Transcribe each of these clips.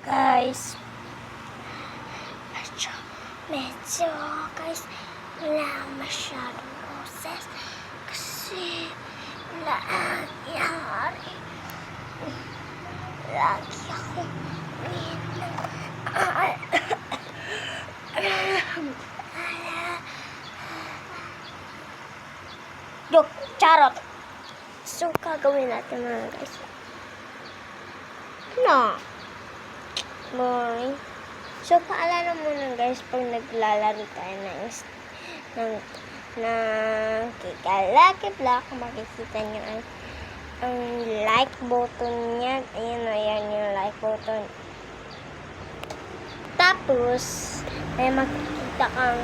Guys, medyo guys, wala masyadong process kasi nangyari. Lagi ako Dok, charot. So, gagawin natin mga guys. No. Boring. So, paalala muna guys, pag naglalaro tayo ng Lucky Block, makikita nyo ang like button niya. Ayan yung like button. Tapos, may makikita kang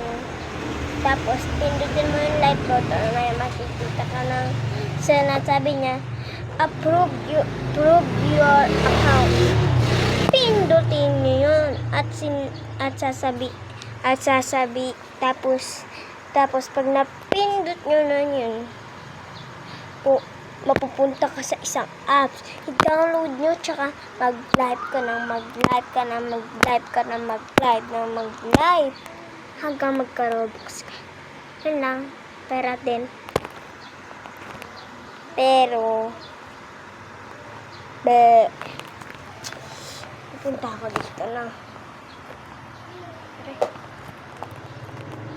pindutin mo yung like button, may makikita ka ng sinasabi niya, approve your account. Pindutin niyo yun at sasabi tapos pag napindot niyo na yun mapupunta ka sa isang apps. I-download nyo tsaka mag-live hanggang magka-Robux ka. Yun lang. Pera din. Pero pupunta ako dito na.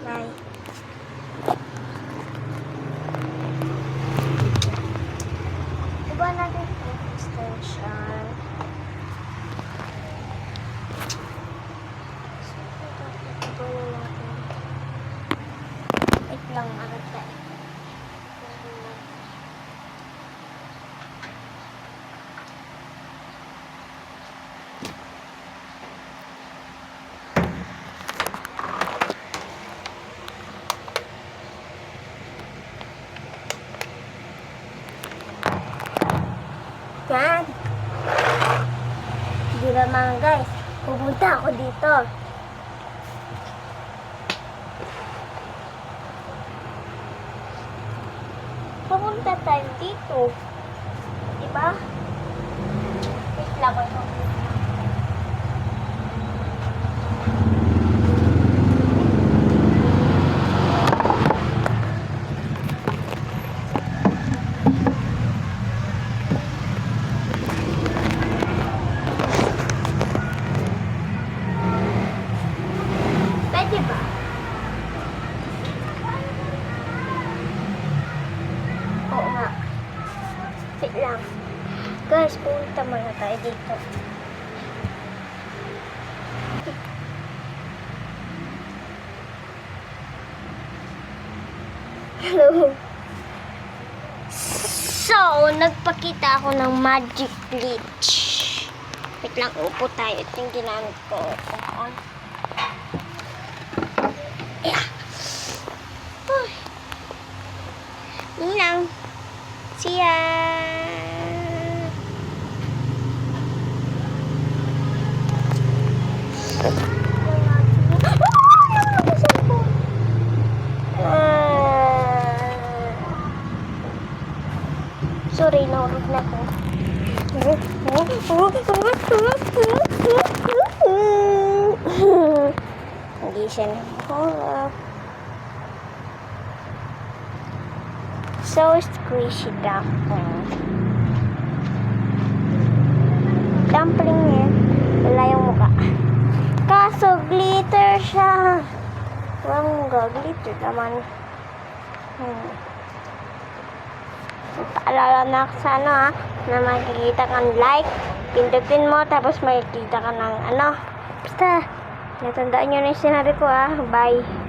Bye. Diba natin yung extension? Wait lang, marata. Yan. Di ba mga guys, pupunta ako dito. Pupunta tayo dito. Diba? Wait lang ako. Diba? Oo nga. Wait lang. Guys, punta muna tayo dito. Hello. So, nagpakita ako ng magic glitch. Wait lang, upo tayo. Ito yung ginamit ko. Ninang. See ya. Sorry, nahulog na ko. Hindi siya nahulog. So squishy dumpling niya, wala yung mukha. Kaso glitter siya. Glitter naman. Paalala na sa na makikita kang like, pindutin mo, tapos makikita ka ng basta natandaan nyo na yung sinabi ko bye.